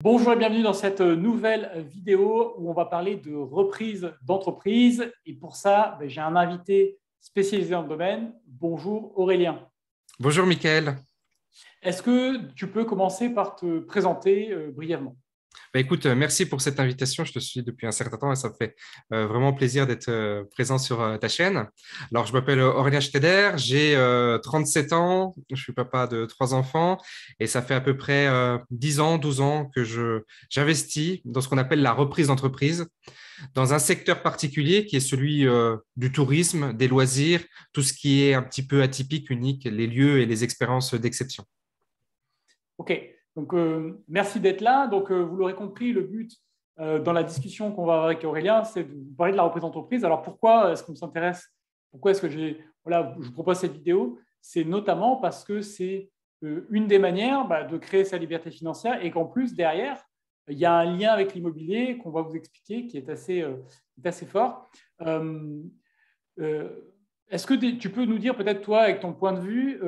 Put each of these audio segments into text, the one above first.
Bonjour et bienvenue dans cette nouvelle vidéo où on va parler de reprise d'entreprise. Et pour ça, j'ai un invité spécialisé dans le domaine. Bonjour Aurélien. Bonjour Mickaël. Est-ce que tu peux commencer par te présenter brièvement? Écoute, merci pour cette invitation. Je te suis depuis un certain temps et ça me fait vraiment plaisir d'être présent sur ta chaîne. Alors, je m'appelle Aurélien Schneider, j'ai 37 ans, je suis papa de 3 enfants et ça fait à peu près 10 ans, 12 ans que j'investis dans ce qu'on appelle la reprise d'entreprise, dans un secteur particulier qui est celui du tourisme, des loisirs, tout ce qui est un petit peu atypique, unique, les lieux et les expériences d'exception. Ok, donc merci d'être là. Donc vous l'aurez compris, le but dans la discussion qu'on va avoir avec Aurélien, c'est de vous parler de la reprise d'entreprise. Alors pourquoi est-ce qu'on s'intéresse? Pourquoi est-ce que je vous propose cette vidéo? C'est notamment parce que c'est une des manières de créer sa liberté financière et qu'en plus, derrière, il y a un lien avec l'immobilier qu'on va vous expliquer qui est assez fort. Est-ce que tu peux nous dire peut-être toi, avec ton point de vue,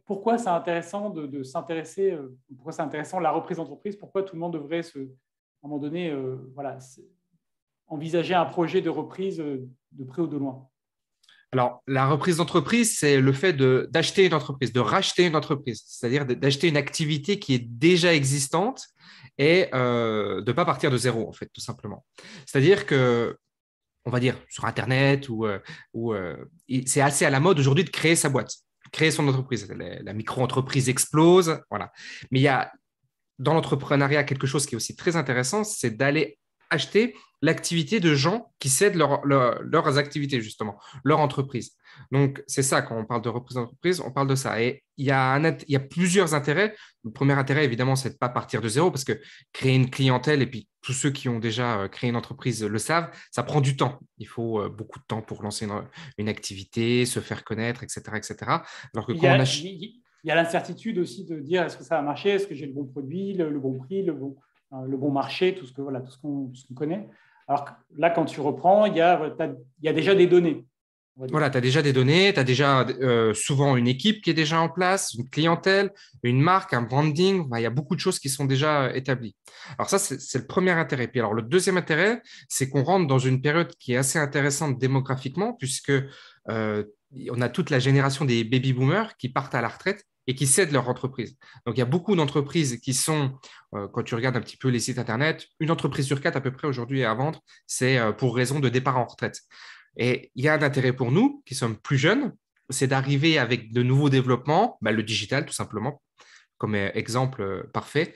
pourquoi c'est intéressant de s'intéresser, pourquoi c'est intéressant la reprise d'entreprise, pourquoi tout le monde devrait à un moment donné envisager un projet de reprise de près ou de loin? Alors, la reprise d'entreprise, c'est le fait d'acheter une entreprise, de racheter une entreprise, c'est-à-dire d'acheter une activité qui est déjà existante et de ne pas partir de zéro, en fait, tout simplement. C'est-à-dire que, on va dire, sur Internet, c'est assez à la mode aujourd'hui de créer sa boîte, créer son entreprise. La micro-entreprise explose, voilà. Mais il y a dans l'entrepreneuriat quelque chose qui est aussi très intéressant, c'est d'aller acheter l'activité de gens qui cèdent leurs activités, justement, leur entreprise. Donc, c'est ça, quand on parle de reprise d'entreprise, on parle de ça. Et il y a plusieurs intérêts. Le premier intérêt, évidemment, c'est de ne pas partir de zéro, parce que créer une clientèle, et puis tous ceux qui ont déjà créé une entreprise le savent, ça prend du temps. Il faut beaucoup de temps pour lancer une activité, se faire connaître, etc., etc. Alors que Il y quand on a, achète... il y a l'incertitude aussi de dire est-ce que ça va marcher, est-ce que j'ai le bon produit, le bon prix, le bon marché, tout ce qu'on connaît. Alors que là, quand tu reprends, il y a déjà des données, on va dire. Voilà, tu as déjà des données, tu as déjà souvent une équipe qui est déjà en place, une clientèle, une marque, un branding. Il y a beaucoup de choses qui sont déjà établies. Alors ça, c'est le premier intérêt. Puis alors, le deuxième intérêt, c'est qu'on rentre dans une période qui est assez intéressante démographiquement, puisque on a toute la génération des baby-boomers qui partent à la retraite et qui cèdent leur entreprise. Donc, il y a beaucoup d'entreprises qui sont, quand tu regardes un petit peu les sites Internet, une entreprise sur 4 à peu près aujourd'hui à vendre, c'est pour raison de départ en retraite. Et il y a un intérêt pour nous, qui sommes plus jeunes, c'est d'arriver avec de nouveaux développements, le digital tout simplement, comme exemple parfait.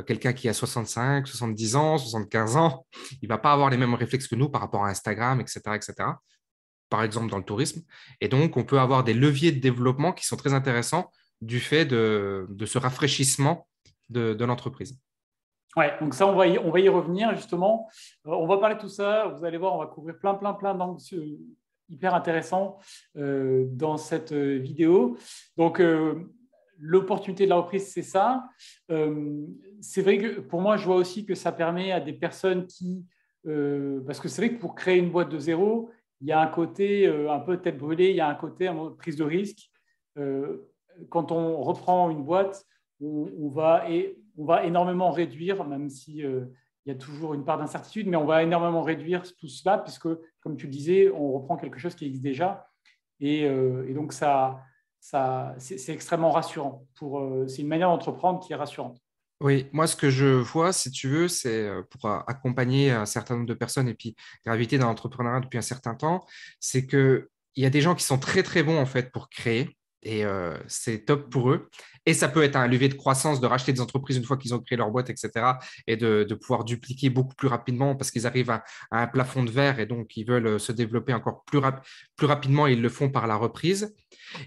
Quelqu'un qui a 65, 70 ans, 75 ans, il ne va pas avoir les mêmes réflexes que nous par rapport à Instagram, etc., etc., par exemple dans le tourisme. Et donc, on peut avoir des leviers de développement qui sont très intéressants du fait de ce rafraîchissement de l'entreprise. Ouais, donc ça, on va y revenir justement. On va parler de tout ça. Vous allez voir, on va couvrir plein d'angles hyper intéressants dans cette vidéo. Donc, l'opportunité de la reprise, c'est ça. C'est vrai que pour moi, je vois aussi que ça permet à des personnes parce que c'est vrai que pour créer une boîte de zéro, il y a un côté un peu tête brûlée, il y a un côté prise de risque. Quand on reprend une boîte, on va énormément réduire, même si il y a toujours une part d'incertitude, mais on va énormément réduire tout cela, puisque, comme tu le disais, on reprend quelque chose qui existe déjà. Et donc, c'est extrêmement rassurant. C'est une manière d'entreprendre qui est rassurante. Oui, moi, ce que je vois, si tu veux, c'est pour accompagner un certain nombre de personnes et puis graviter dans l'entrepreneuriat depuis un certain temps, c'est qu'il y a des gens qui sont très, très bons en fait pour créer et c'est top pour eux. Et ça peut être un levier de croissance de racheter des entreprises une fois qu'ils ont créé leur boîte, etc. et de pouvoir dupliquer beaucoup plus rapidement parce qu'ils arrivent à un plafond de verre et donc ils veulent se développer encore plus rapidement et ils le font par la reprise.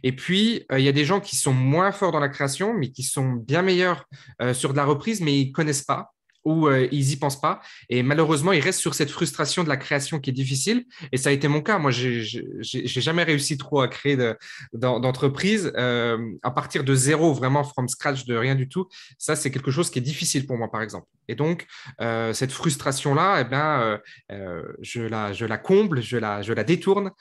Et puis, il y a des gens qui sont moins forts dans la création, mais qui sont bien meilleurs sur de la reprise, mais ils ne connaissent pas ou ils n'y pensent pas. Et malheureusement, ils restent sur cette frustration de la création qui est difficile. Et ça a été mon cas. Moi, j'ai jamais réussi trop à créer d'entreprise. À partir de zéro, vraiment from scratch, de rien du tout, ça, c'est quelque chose qui est difficile pour moi, par exemple. Et donc, cette frustration-là, eh ben, je la comble, je la détourne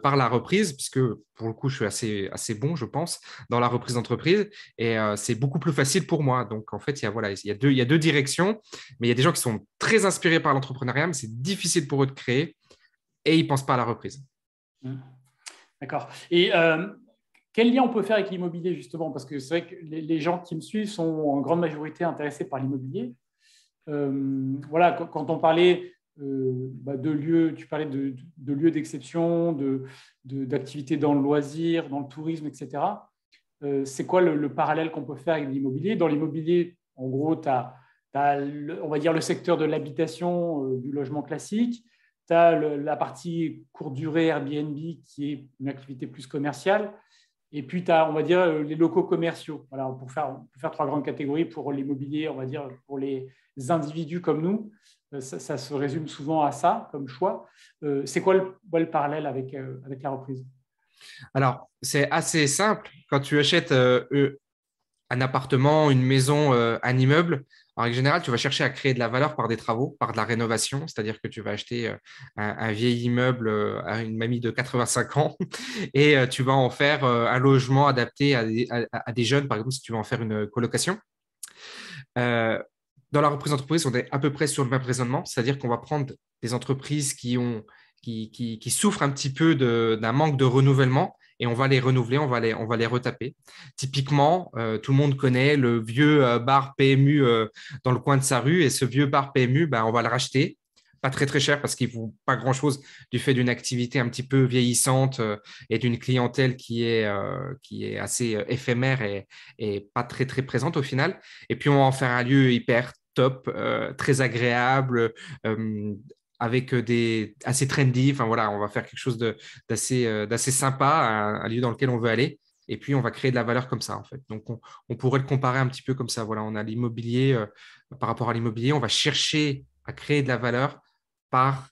par la reprise, puisque pour le coup, je suis assez bon, je pense, dans la reprise d'entreprise. Et c'est beaucoup plus facile pour moi. Donc, en fait, voilà, il y a deux directions, mais il y a des gens qui sont très inspirés par l'entrepreneuriat, mais c'est difficile pour eux de créer et ils ne pensent pas à la reprise. D'accord. Et quel lien on peut faire avec l'immobilier, justement? Parce que c'est vrai que les gens qui me suivent sont en grande majorité intéressés par l'immobilier. Voilà, quand on parlait de lieux, tu parlais de lieux d'exception, d'activités dans le loisir, dans le tourisme, etc. C'est quoi le parallèle qu'on peut faire avec l'immobilier? Dans l'immobilier, en gros, tu as, on va dire, le secteur de l'habitation, du logement classique. Tu as la partie courte durée Airbnb, qui est une activité plus commerciale. Et puis, tu as, on va dire, les locaux commerciaux. Voilà, on peut faire trois grandes catégories pour l'immobilier, on va dire, pour les individus comme nous. Ça se résume souvent à ça comme choix. C'est quoi le parallèle avec la reprise? Alors, c'est assez simple. Quand tu achètes un appartement, une maison, un immeuble, en règle générale, tu vas chercher à créer de la valeur par des travaux, par de la rénovation, c'est-à-dire que tu vas acheter un vieil immeuble à une mamie de 85 ans et tu vas en faire un logement adapté à des jeunes, par exemple, si tu veux en faire une colocation. Euh, Dans la reprise d'entreprise, on est à peu près sur le même raisonnement, c'est-à-dire qu'on va prendre des entreprises qui souffrent un petit peu d'un manque de renouvellement et on va les renouveler, on va les retaper. Typiquement, tout le monde connaît le vieux bar PMU dans le coin de sa rue et ce vieux bar PMU, ben, on va le racheter. Pas très très cher parce qu'il ne vaut pas grand-chose du fait d'une activité un petit peu vieillissante et d'une clientèle qui est assez éphémère et pas très très présente au final. Et puis on va en faire un lieu hyper top, très agréable, avec des assez trendy. Enfin voilà, on va faire quelque chose d'assez sympa, un lieu dans lequel on veut aller. Et puis on va créer de la valeur comme ça en fait. Donc on pourrait le comparer un petit peu comme ça. Voilà, on a l'immobilier par rapport à l'immobilier, on va chercher à créer de la valeur par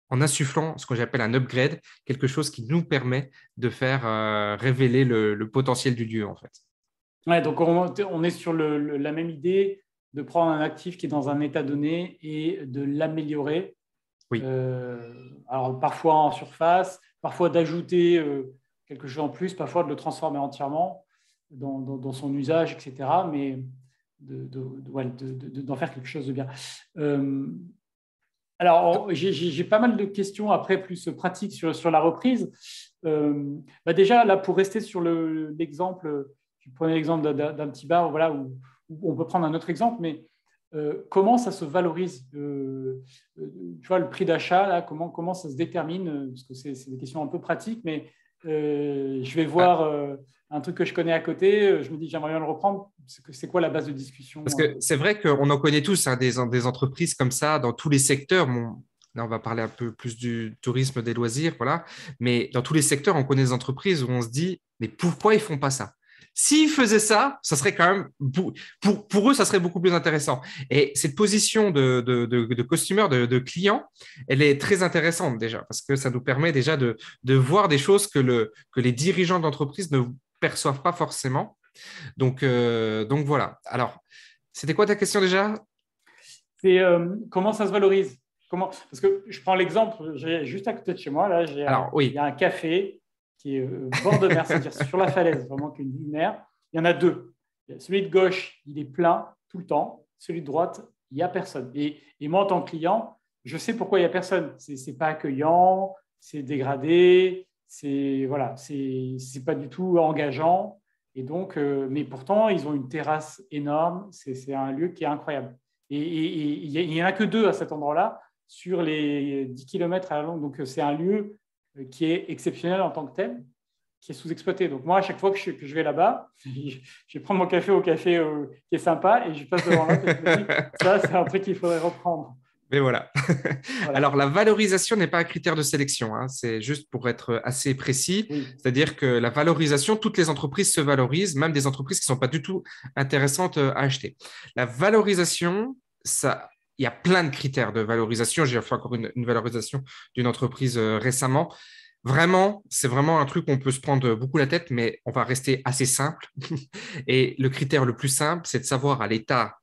en insufflant ce que j'appelle un upgrade, quelque chose qui nous permet de faire révéler le potentiel du lieu en fait. Ouais, donc on est sur la même idée de prendre un actif qui est dans un état donné et de l'améliorer. Oui. Alors parfois en surface, parfois d'ajouter quelque chose en plus, parfois de le transformer entièrement dans son usage, etc. Mais d'en faire quelque chose de bien. Alors, j'ai pas mal de questions après, plus pratiques sur la reprise. Déjà, là, pour rester sur l'exemple, tu prenais l'exemple d'un petit bar, voilà, où on peut prendre un autre exemple, mais comment ça se valorise tu vois, le prix d'achat, là, comment ça se détermine? Parce que c'est des questions un peu pratiques, mais je vais voir un truc que je connais à côté, je me dis j'aimerais bien le reprendre. C'est quoi la base de discussion? Parce que c'est vrai qu'on en connaît tous hein, des entreprises comme ça dans tous les secteurs. Bon, là, on va parler un peu plus du tourisme, des loisirs, voilà. Mais dans tous les secteurs, on connaît des entreprises où on se dit, mais pourquoi ils font pas ça? S'ils faisaient ça, ça serait quand même pour eux, ça serait beaucoup plus intéressant. Et cette position de costumeur, de client, elle est très intéressante déjà parce que ça nous permet déjà de voir des choses que les dirigeants d'entreprise ne perçoivent pas forcément. Donc voilà. Alors, c'était quoi ta question déjà? C'est comment ça se valorise? Parce que je prends l'exemple, juste à côté de chez moi, là, Alors, il y oui. a un café qui est bord de mer, c'est-à-dire sur la falaise, vraiment qu'une mer. Il y en a deux. Celui de gauche, il est plein tout le temps. Celui de droite, il n'y a personne. Et moi, en tant que client, je sais pourquoi il n'y a personne. C'est pas accueillant, c'est dégradé, voilà, c'est pas du tout engageant. Et donc, mais pourtant, ils ont une terrasse énorme. C'est un lieu qui est incroyable. Et il n'y en a que deux à cet endroit-là sur les 10 kilomètres à la longue. Donc, c'est un lieu qui est exceptionnel en tant que tel, qui est sous-exploité. Donc, moi, à chaque fois que je vais là-bas, je vais prendre mon café au café qui est sympa et je passe devant l'autre et je me dis, ça, c'est un truc qu'il faudrait reprendre. Mais voilà. Voilà. Alors, la valorisation n'est pas un critère de sélection. Hein. C'est juste pour être assez précis. Oui. C'est-à-dire que la valorisation, toutes les entreprises se valorisent, même des entreprises qui ne sont pas du tout intéressantes à acheter. La valorisation, ça, il y a plein de critères de valorisation. J'ai fait encore une valorisation d'une entreprise récemment. Vraiment, c'est vraiment un truc où on peut se prendre beaucoup la tête, mais on va rester assez simple. Et le critère le plus simple, c'est de savoir à l'état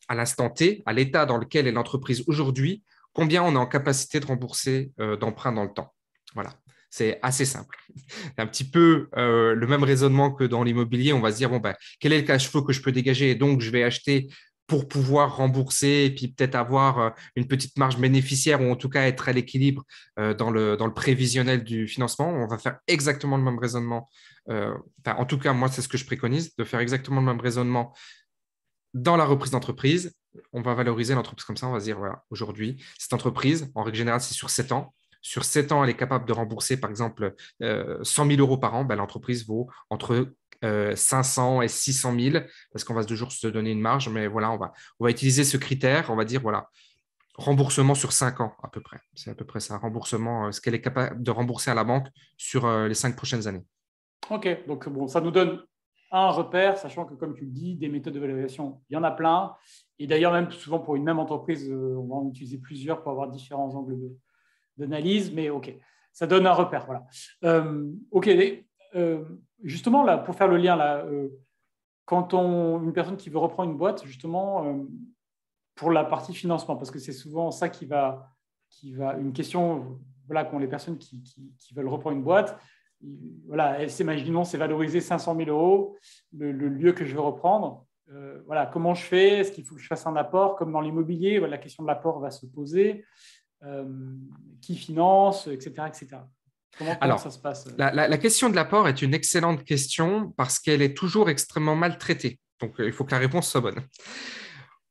à l'instant T, à l'état dans lequel est l'entreprise aujourd'hui, combien on est en capacité de rembourser d'emprunts dans le temps. Voilà, c'est assez simple. C'est un petit peu le même raisonnement que dans l'immobilier. On va se dire, bon, ben, quel est le cash flow que je peux dégager? Et donc, je vais acheter pour pouvoir rembourser et puis peut-être avoir une petite marge bénéficiaire ou en tout cas être à l'équilibre dans le prévisionnel du financement. On va faire exactement le même raisonnement. Enfin, en tout cas, moi, c'est ce que je préconise, de faire exactement le même raisonnement dans la reprise d'entreprise. On va valoriser l'entreprise comme ça. On va se dire, voilà, aujourd'hui, cette entreprise, en règle générale, c'est sur 7 ans. Sur 7 ans, elle est capable de rembourser, par exemple, 100 000 euros par an. Ben, l'entreprise vaut entre 500 et 600 000 parce qu'on va toujours se donner une marge. Mais voilà, on va utiliser ce critère. On va dire, voilà, remboursement sur 5 ans à peu près. C'est à peu près ça, remboursement, ce qu'elle est capable de rembourser à la banque sur les 5 prochaines années. Ok, donc bon, ça nous donne un repère, sachant que, comme tu le dis, des méthodes de valorisation, il y en a plein. Et d'ailleurs, même souvent pour une même entreprise, on va en utiliser plusieurs pour avoir différents angles d'analyse. Mais ok, ça donne un repère. Voilà. Ok, justement, là, pour faire le lien, là, quand une personne qui veut reprendre une boîte, justement, pour la partie financement, parce que c'est souvent ça qui va une question, voilà, qu'ont les personnes qui veulent reprendre une boîte. Voilà, imaginons, c'est valoriser 500 000 euros, le lieu que je veux reprendre. Voilà, comment je fais? Est-ce qu'il faut que je fasse un apport? Comme dans l'immobilier, voilà, la question de l'apport va se poser. Qui finance, etc. etc. Comment ça Alors, se passe? la question de l'apport est une excellente question parce qu'elle est toujours extrêmement mal traitée. Donc, il faut que la réponse soit bonne.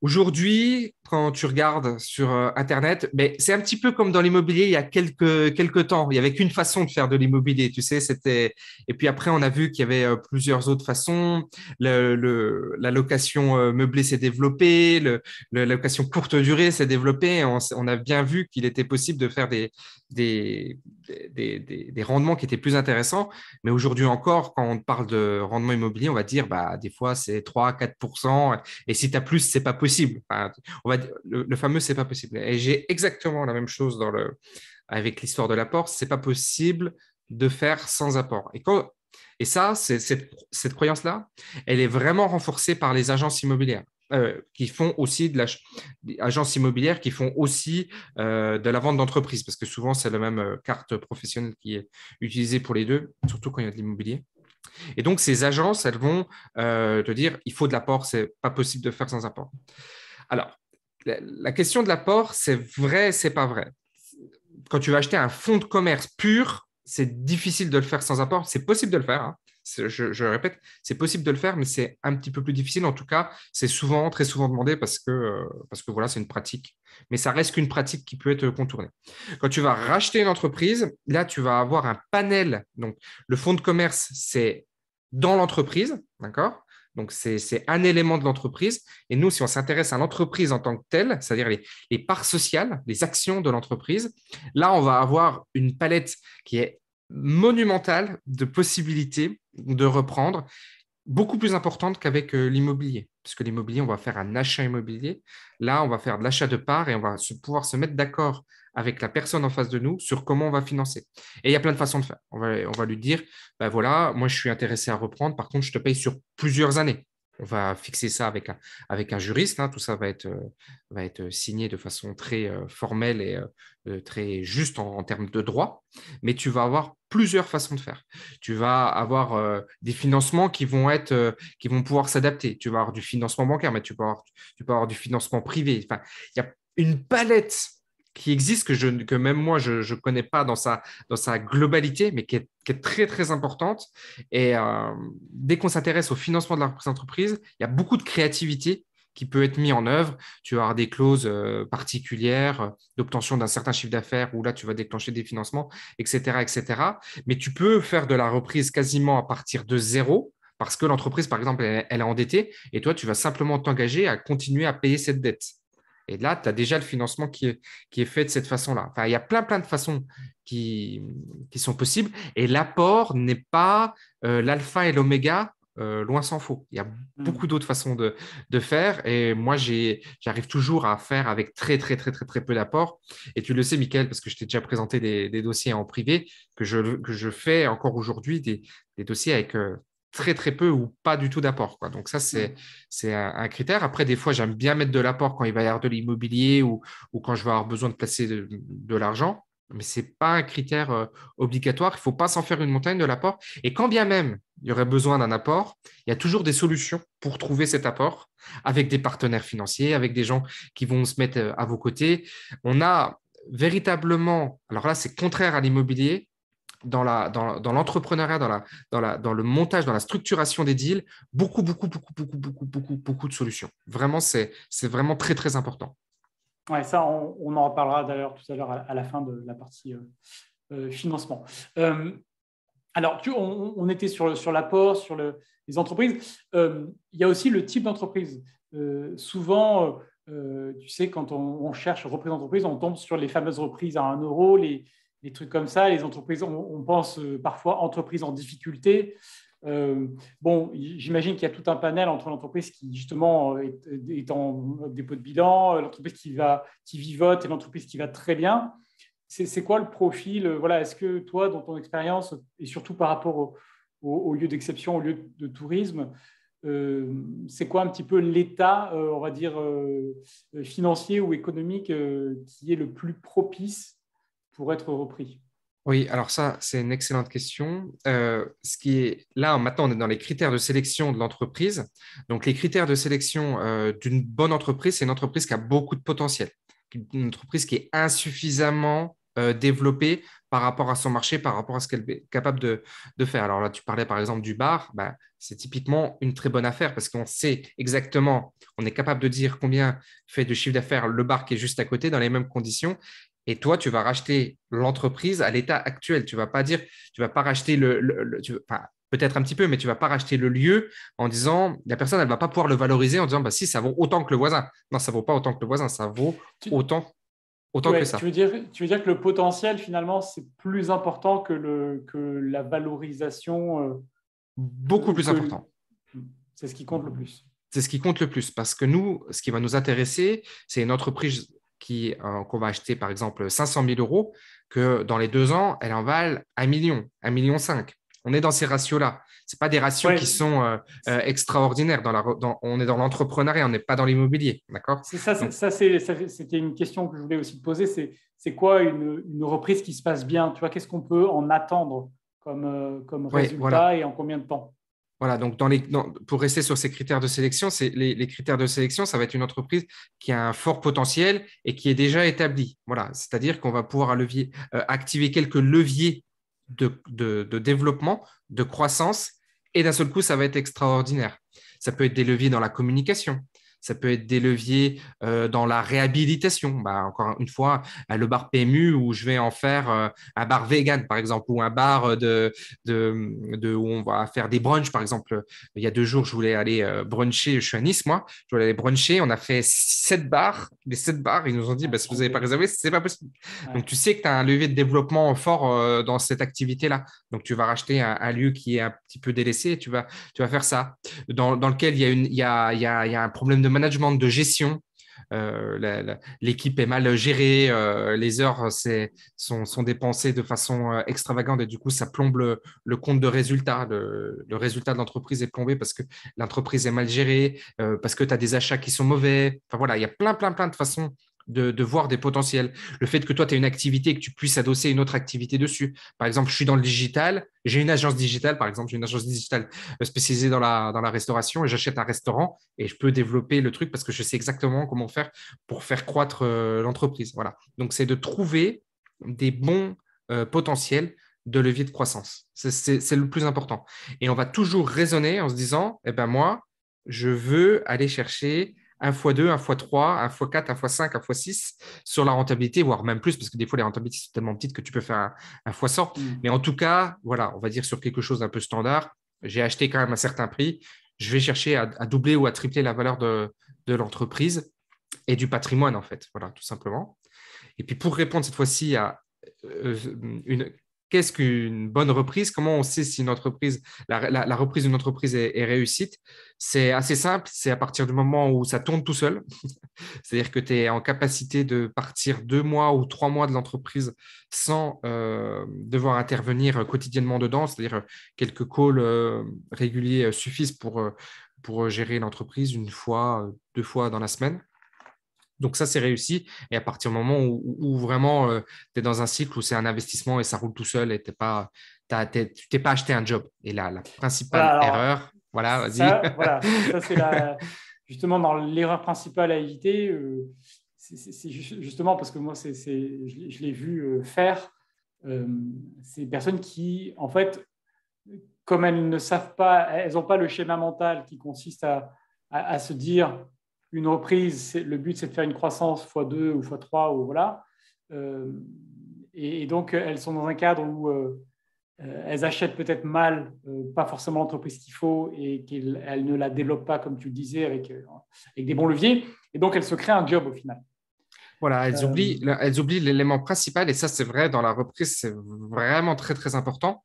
Aujourd'hui, quand tu regardes sur Internet, ben, c'est un petit peu comme dans l'immobilier il y a quelques temps. Il n'y avait qu'une façon de faire de l'immobilier, tu sais, c'était... Et puis après, on a vu qu'il y avait plusieurs autres façons. La location meublée s'est développée, la location courte durée s'est développée. Et on a bien vu qu'il était possible de faire des, des rendements qui étaient plus intéressants. Mais aujourd'hui encore, quand on parle de rendement immobilier, on va dire, bah, des fois, c'est 3-4%. Et si tu as plus, c'est pas possible. Enfin, on va dire, le fameux c'est pas possible. Et j'ai exactement la même chose avec l'histoire de l'apport. C'est pas possible de faire sans apport. Et ça, cette croyance-là, elle est vraiment renforcée par les agences immobilières. Qui font aussi des agences immobilières qui font aussi de la vente d'entreprise, parce que souvent, c'est la même carte professionnelle qui est utilisée pour les deux, surtout quand il y a de l'immobilier. Et donc, ces agences, elles vont te dire, il faut de l'apport, c'est pas possible de faire sans apport. Alors, la question de l'apport, c'est vrai, c'est pas vrai. Quand tu vas acheter un fonds de commerce pur, c'est difficile de le faire sans apport. C'est possible de le faire, hein. Je répète, c'est possible de le faire, mais c'est un petit peu plus difficile. En tout cas, c'est souvent, très souvent demandé parce que voilà, c'est une pratique. Mais ça reste qu'une pratique qui peut être contournée. Quand tu vas racheter une entreprise, là, tu vas avoir un panel. Donc, le fonds de commerce, c'est dans l'entreprise, d'accord? Donc, c'est un élément de l'entreprise. Et nous, si on s'intéresse à l'entreprise en tant que telle, c'est-à-dire les parts sociales, les actions de l'entreprise, là, on va avoir une palette qui est monumentale de possibilités de reprendre, beaucoup plus importante qu'avec l'immobilier. Parce que l'immobilier, on va faire un achat immobilier. Là, on va faire de l'achat de parts et on va pouvoir se mettre d'accord avec la personne en face de nous sur comment on va financer. Et il y a plein de façons de faire. On va lui dire, ben voilà, moi je suis intéressé à reprendre, par contre, je te paye sur plusieurs années. On va fixer ça avec un juriste, hein. Tout ça va être signé de façon très formelle et très juste en termes de droit. Mais tu vas avoir plusieurs façons de faire. Tu vas avoir des financements qui vont pouvoir s'adapter. Tu vas avoir du financement bancaire, mais tu peux avoir du financement privé. Enfin, il y a une palette qui existe que même moi, je ne connais pas dans sa globalité, mais qui est très, très importante. Et dès qu'on s'intéresse au financement de la reprise d'entreprise, il y a beaucoup de créativité qui peut être mis en œuvre. Tu vas avoir des clauses particulières d'obtention d'un certain chiffre d'affaires où là, tu vas déclencher des financements, etc., etc. Mais tu peux faire de la reprise quasiment à partir de zéro parce que l'entreprise, par exemple, elle est endettée et toi, tu vas simplement t'engager à continuer à payer cette dette. Et là, tu as déjà le financement qui est fait de cette façon-là. Enfin, il y a plein, plein de façons qui sont possibles. Et l'apport n'est pas l'alpha et l'oméga, loin s'en faut. Il y a beaucoup d'autres façons de faire. Et moi, j'arrive toujours à faire avec très, très, très, très, très peu d'apport. Et tu le sais, Mickaël, parce que je t'ai déjà présenté des dossiers en privé, que je fais encore aujourd'hui des dossiers avec très, très peu ou pas du tout d'apport, quoi. Donc ça, c'est un critère. Après, des fois, j'aime bien mettre de l'apport quand il va y avoir de l'immobilier ou quand je vais avoir besoin de placer de l'argent. Mais ce n'est pas un critère obligatoire. Il ne faut pas s'en faire une montagne de l'apport. Et quand bien même il y aurait besoin d'un apport, il y a toujours des solutions pour trouver cet apport avec des partenaires financiers, avec des gens qui vont se mettre à vos côtés. On a véritablement, alors là, c'est contraire à l'immobilier, dans l'entrepreneuriat, dans le montage, dans la structuration des deals, beaucoup de solutions. Vraiment, c'est vraiment très, très important. Ouais, ça, on en reparlera d'ailleurs tout à l'heure à la fin de la partie financement. Alors, on était sur l'apport, sur les entreprises. Il y a aussi le type d'entreprise. Souvent, tu sais, quand on cherche reprise d'entreprise, on tombe sur les fameuses reprises à 1 euro, les trucs comme ça. Les entreprises, on pense parfois entreprises en difficulté. Bon, j'imagine qu'il y a tout un panel entre l'entreprise qui, justement, est en dépôt de bilan, l'entreprise qui vivote et l'entreprise qui va très bien. C'est quoi le profil? Voilà, est-ce que toi, dans ton expérience, et surtout par rapport au lieu d'exception, au lieu de tourisme, c'est quoi un petit peu l'état, on va dire, financier ou économique qui est le plus propice pour être repris? Oui, alors ça, c'est une excellente question. Ce qui est là, maintenant, on est dans les critères de sélection de l'entreprise. Donc, les critères de sélection d'une bonne entreprise, c'est une entreprise qui a beaucoup de potentiel, une entreprise qui est insuffisamment développée par rapport à son marché, par rapport à ce qu'elle est capable de faire. Alors là, tu parlais par exemple du bar, bah, c'est typiquement une très bonne affaire parce qu'on sait exactement, on est capable de dire combien fait de chiffre d'affaires le bar qui est juste à côté dans les mêmes conditions. Et toi, tu vas racheter l'entreprise à l'état actuel. Tu vas pas dire, tu vas pas racheter enfin, peut-être un petit peu, mais tu vas pas racheter le lieu en disant, la personne, elle va pas pouvoir le valoriser en disant, bah si, ça vaut autant que le voisin. Non, ça vaut pas autant que le voisin, ça vaut autant que Ouais, ça. tu veux dire que le potentiel, finalement, c'est plus important que la valorisation, Beaucoup plus que important. c'est ce qui compte le plus. C'est ce qui compte le plus parce que nous, ce qui va nous intéresser, c'est une entreprise qu'on va acheter, par exemple, 500 000 euros, que dans les 2 ans, elle en vale 1 million, 1,5 million. On est dans ces ratios-là. Ce pas des ratios qui Ouais, sont extraordinaires. On est dans l'entrepreneuriat, on n'est pas dans l'immobilier. D'accord? c'est ça, Donc, c'était une question que je voulais aussi te poser. C'est quoi une reprise qui se passe bien? Tu vois, qu'est-ce qu'on peut en attendre comme ouais, voilà. résultat et en combien de temps? Voilà, donc pour rester sur ces critères de sélection, les critères de sélection, ça va être une entreprise qui a un fort potentiel et qui est déjà établie. Voilà, c'est-à-dire qu'on va pouvoir activer quelques leviers de développement, de croissance, et d'un seul coup, ça va être extraordinaire. Ça peut être des leviers dans la communication, ça peut être des leviers dans la réhabilitation. Bah, encore une fois, le bar PMU où je vais en faire un bar vegan, par exemple, ou un bar où on va faire des brunchs, par exemple. Il y a 2 jours, je voulais aller bruncher. Je suis à Nice, moi. Je voulais aller bruncher. On a fait 7 bars. Les 7 bars, ils nous ont dit, bah, si vous n'avez pas réservé, c'est pas possible. Donc, Ouais. tu sais que tu as un levier de développement fort dans cette activité-là. Donc, tu vas racheter un lieu qui est un petit peu délaissé et tu vas faire ça. Dans lequel il y a un problème de management, de gestion. L'équipe est mal gérée, les heures sont dépensées de façon extravagante et du coup, ça plombe le compte de résultat. Le résultat de l'entreprise est plombé parce que l'entreprise est mal gérée, parce que tu as des achats qui sont mauvais. Enfin voilà, il y a plein de façons de voir des potentiels. Le fait que toi, tu aies une activité et que tu puisses adosser une autre activité dessus. Par exemple, je suis dans le digital, j'ai une agence digitale, par exemple, j'ai une agence digitale spécialisée dans la restauration et j'achète un restaurant et je peux développer le truc parce que je sais exactement comment faire pour faire croître l'entreprise. Voilà. Donc, c'est de trouver des bons potentiels de levier de croissance. C'est le plus important. Et on va toujours raisonner en se disant, eh ben moi, je veux aller chercher 1 x 2, 1 x 3, 1 x 4, 1 x 5, 1 x 6 sur la rentabilité, voire même plus, parce que des fois, les rentabilités sont tellement petites que tu peux faire un x 100. Mais en tout cas, voilà, on va dire sur quelque chose d'un peu standard, j'ai acheté quand même un certain prix, je vais chercher à doubler ou à tripler la valeur de l'entreprise et du patrimoine, en fait. Voilà, tout simplement. Et puis, pour répondre cette fois-ci à une qu'est-ce qu'une bonne reprise? Comment on sait si une entreprise, la reprise d'une entreprise est réussite? C'est assez simple, c'est à partir du moment où ça tourne tout seul. C'est-à-dire que tu es en capacité de partir 2 mois ou 3 mois de l'entreprise sans devoir intervenir quotidiennement dedans. C'est-à-dire quelques calls réguliers suffisent pour gérer l'entreprise une fois, 2 fois dans la semaine. Donc ça, c'est réussi. Et à partir du moment où vraiment tu es dans un cycle où c'est un investissement et ça roule tout seul et tu t'es pas acheté un job. Et là, la Voilà, principale alors erreur, voilà, vas-y. ça, voilà, ça c'est justement dans l'erreur principale à éviter. C'est justement parce que moi, je l'ai vu faire. Ces personnes qui, en fait, comme elles ne savent pas, elles n'ont pas le schéma mental qui consiste à se dire une reprise, le but c'est de faire une croissance x2 ou x3 ou voilà. Et donc elles sont dans un cadre où elles achètent peut-être mal, pas forcément l'entreprise qu'il faut et qu'elles ne la développent pas comme tu le disais avec des bons leviers. Et donc elles se créent un job au final. Voilà, elles oublient l'élément principal et ça, c'est vrai, dans la reprise, c'est vraiment très, très important.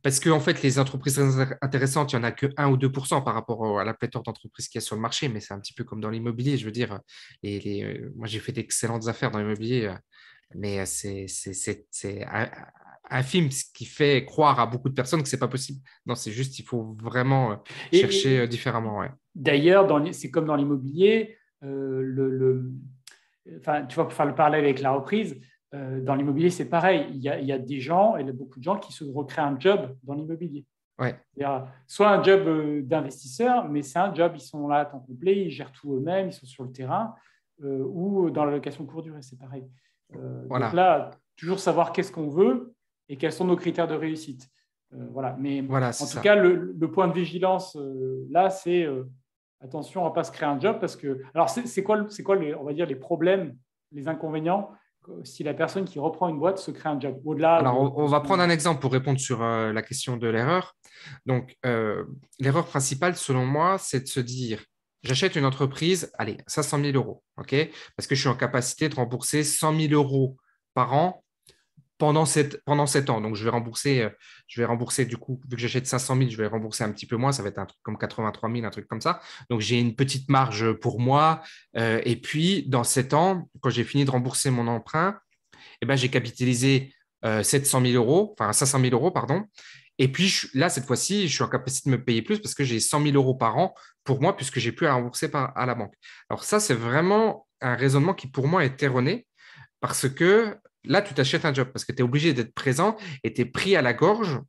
Parce que, en fait, les entreprises très intéressantes, il n'y en a que 1 ou 2% par rapport à la pléthore d'entreprises qu'il y a sur le marché, mais c'est un petit peu comme dans l'immobilier. Je veux dire, moi, j'ai fait d'excellentes affaires dans l'immobilier, mais c'est infime, ce qui fait croire à beaucoup de personnes que ce n'est pas possible. Non, c'est juste, il faut vraiment chercher différemment. Ouais. D'ailleurs, c'est comme dans l'immobilier, enfin, tu vois, pour faire le parallèle avec la reprise, dans l'immobilier, c'est pareil. Il y a des gens, et il y a beaucoup de gens qui se recréent un job dans l'immobilier. Ouais. Soit un job d'investisseur, mais c'est un job, ils sont là à temps complet, ils gèrent tout eux-mêmes, ils sont sur le terrain, ou dans la location courte durée, c'est pareil. Voilà. Donc là, toujours savoir qu'est-ce qu'on veut et quels sont nos critères de réussite. Voilà. Mais voilà, en tout cas, le point de vigilance, là, c'est attention, on ne va pas se créer un job parce que… Alors, c'est quoi on va dire, les problèmes, les inconvénients si la personne qui reprend une boîte se crée un job au-delà. Alors, on va prendre un exemple pour répondre sur la question de l'erreur. Donc, l'erreur principale, selon moi, c'est de se dire, j'achète une entreprise, allez, 500 000 euros, ok, parce que je suis en capacité de rembourser 100 000 euros par an pendant 7 ans. Donc, je vais rembourser du coup, vu que j'achète 500 000, je vais rembourser un petit peu moins. Ça va être un truc comme 83 000, un truc comme ça. Donc, j'ai une petite marge pour moi. Et puis, dans 7 ans, quand j'ai fini de rembourser mon emprunt, eh ben, j'ai capitalisé 700 000 euros, enfin 500 000 euros, pardon. Et puis là, cette fois-ci, je suis en capacité de me payer plus parce que j'ai 100 000 euros par an pour moi, puisque j'ai plus à rembourser à la banque. Alors ça, c'est vraiment un raisonnement qui, pour moi, est erroné parce que là, tu t'achètes un job parce que tu es obligé d'être présent et tu es pris à la gorge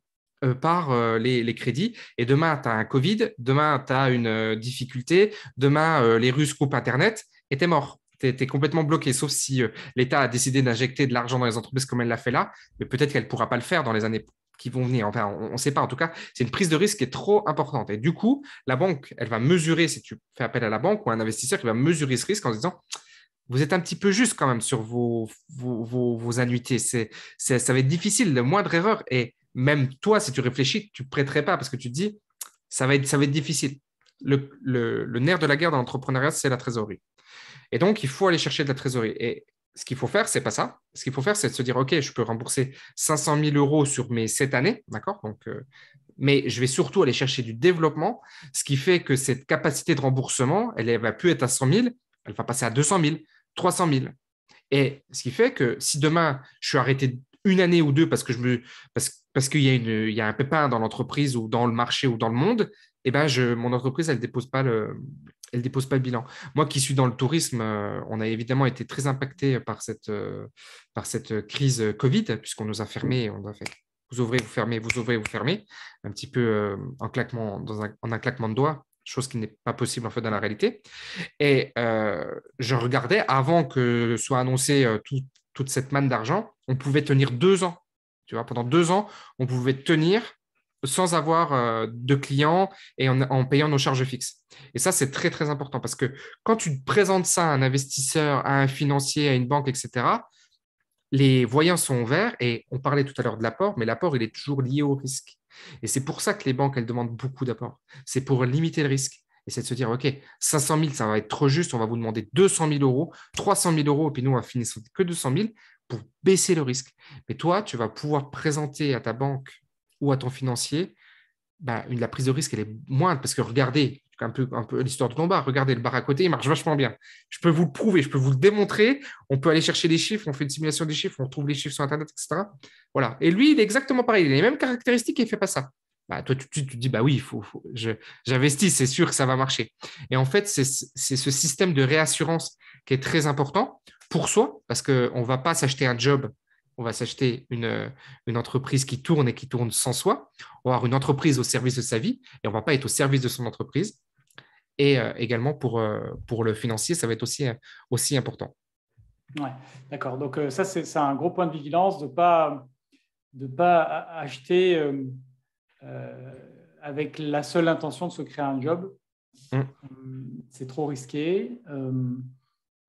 par les crédits. Et demain, tu as un Covid, demain, tu as une difficulté, demain, les Russes coupent Internet et tu es mort. Tu es complètement bloqué, sauf si l'État a décidé d'injecter de l'argent dans les entreprises comme elle l'a fait là, mais peut-être qu'elle ne pourra pas le faire dans les années qui vont venir. Enfin, on ne sait pas. En tout cas, c'est une prise de risque qui est trop importante. Et du coup, la banque, elle va mesurer, si tu fais appel à la banque ou à un investisseur qui va mesurer ce risque en se disant, vous êtes un petit peu juste quand même sur vos annuités. Ça va être difficile, la moindre erreur. Et même toi, si tu réfléchis, tu ne prêterais pas parce que tu te dis, ça va être difficile. Le nerf de la guerre dans l'entrepreneuriat, c'est la trésorerie. Et donc, il faut aller chercher de la trésorerie. Et ce qu'il faut faire, ce n'est pas ça. Ce qu'il faut faire, c'est de se dire, OK, je peux rembourser 500 000 euros sur mes 7 années, d'accord? Donc, mais je vais surtout aller chercher du développement, ce qui fait que cette capacité de remboursement, elle ne va plus être à 100 000, elle va passer à 200 000, 300 000. Et ce qui fait que si demain, je suis arrêté une année ou deux parce qu'il y a un pépin dans l'entreprise ou dans le marché ou dans le monde, eh ben mon entreprise, elle ne dépose pas le bilan. Moi qui suis dans le tourisme, on a évidemment été très impacté par cette crise Covid, puisqu'on nous a fermés, on a fait vous ouvrez, vous fermez, vous ouvrez, vous fermez, un petit peu en un claquement de doigts, chose qui n'est pas possible en fait dans la réalité. Et je regardais, avant que soit annoncée toute cette manne d'argent, on pouvait tenir 2 ans. Tu vois, pendant 2 ans, on pouvait tenir sans avoir de clients et en payant nos charges fixes. Et ça, c'est très, très important parce que quand tu présentes ça à un investisseur, à un financier, à une banque, etc., les voyants sont verts et on parlait tout à l'heure de l'apport, mais l'apport, il est toujours lié au risque. Et c'est pour ça que les banques, elles demandent beaucoup d'apport. C'est pour limiter le risque. Et c'est de se dire, OK, 500 000, ça va être trop juste, on va vous demander 200 000 euros, 300 000 euros, et puis nous, on va finir sur que 200 000. pour baisser le risque. Mais toi, tu vas pouvoir présenter à ta banque ou à ton financier, la prise de risque, elle est moindre parce que regardez, un peu l'histoire de ton bar, regardez le bar à côté, il marche vachement bien. Je peux vous le prouver, je peux vous le démontrer. On peut aller chercher les chiffres, on fait une simulation des chiffres, on retrouve les chiffres sur Internet, etc. Voilà. Et lui, il est exactement pareil. Il a les mêmes caractéristiques et il ne fait pas ça. Toi, tu te dis, oui, j'investis, c'est sûr que ça va marcher. Et en fait, c'est ce système de réassurance qui est très important pour soi, parce qu'on ne va pas s'acheter un job, on va s'acheter une entreprise qui tourne et qui tourne sans soi. On va avoir une entreprise au service de sa vie et on ne va pas être au service de son entreprise. Et également pour le financier, ça va être aussi important. Ouais, d'accord. Donc, ça, c'est un gros point de vigilance de pas acheter avec la seule intention de se créer un job. C'est trop risqué.